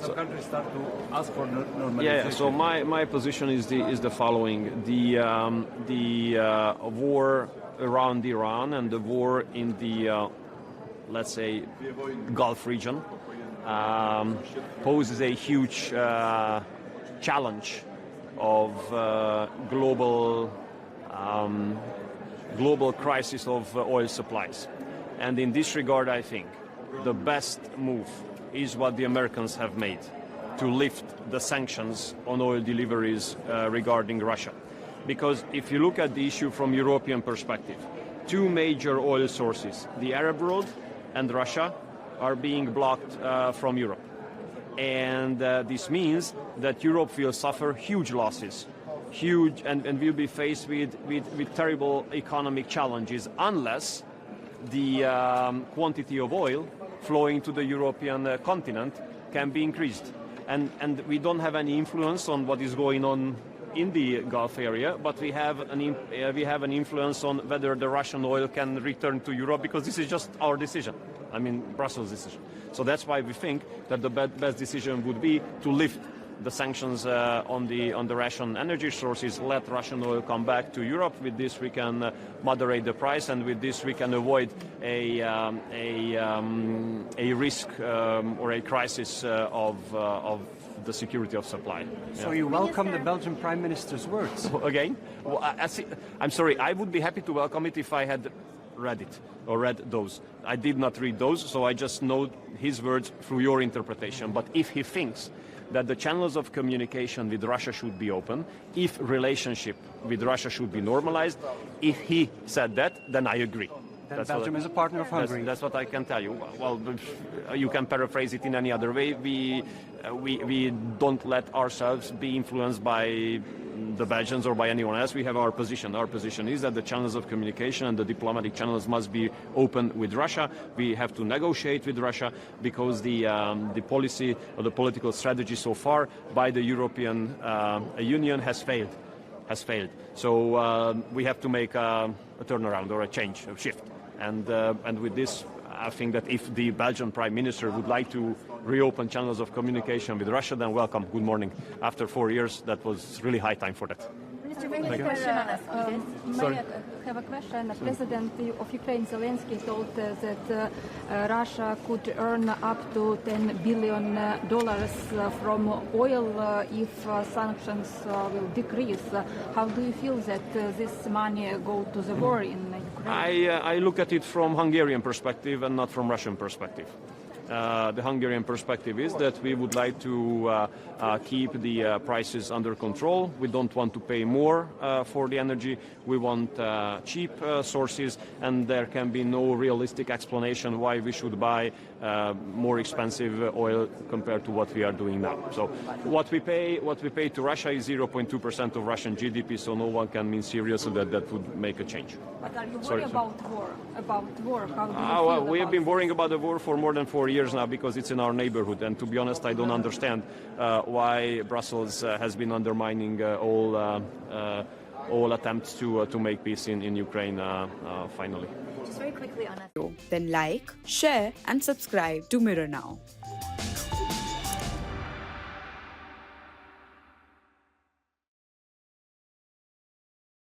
some countries start to ask for normalization. Yeah. So my position is the following: the war around Iran and the war in the let's say Gulf region poses a huge challenge of global crisis of oil supplies. And in this regard, I think the best move is what the Americans have made to lift the sanctions on oil deliveries regarding Russia. Because if you look at the issue from European perspective, two major oil sources, the Arab world and Russia, are being blocked from Europe. And this means that Europe will suffer huge losses, and will be faced with terrible economic challenges unless the quantity of oil flowing to the European continent can be increased. And we don't have any influence on what is going on in the Gulf area, but we have an influence on whether the Russian oil can return to Europe, because this is just our decision. I mean, Brussels' decision. So that's why we think that the best decision would be to lift the sanctions on the Russian energy sources, let Russian oil come back to Europe. With this, we can moderate the price, and with this, we can avoid a risk or a crisis of the security of supply. So you welcome the Belgian Prime Minister's words? Again? Well, I'm sorry, I would be happy to welcome it if I had read it or read those. I did not read those, so I just know his words through your interpretation. But if he thinks that the channels of communication with Russia should be open, if relationship with Russia should be normalized, if he said that, then I agree. Then Belgium is a partner of Hungary. That's what I can tell you. Well, you can paraphrase it in any other way. We don't let ourselves be influenced by the Belgians or by anyone else. We have our position. Our position is that the channels of communication and the diplomatic channels must be open with Russia. We have to negotiate with Russia, because the policy or the political strategy so far by the European Union has failed. So we have to make a turnaround or a change, a shift. And with this, I think that if the Belgian Prime Minister would like to reopen channels of communication with Russia, then welcome. Good morning. After 4 years, that was really high time for that. Minister, may I have a question? The President of Ukraine, Zelensky, told that Russia could earn up to $10 billion from oil if sanctions will decrease. How do you feel that this money go to the war in Ukraine? I look at it from Hungarian perspective and not from Russian perspective. The Hungarian perspective is that we would like to keep the prices under control. We don't want to pay more for the energy. We want cheap sources, and there can be no realistic explanation why we should buy more expensive oil compared to what we are doing now. So what we pay to Russia is 0.2% of Russian GDP, so no one can mean seriously that would make a change. But are you worried about war? About war? How do you feel we have been worrying about the war for more than 4 years now, because it's in our neighborhood. And to be honest, I don't understand why Brussels has been undermining all attempts to make peace in Ukraine finally. Just very quickly on Then like, share and subscribe to Mirror Now.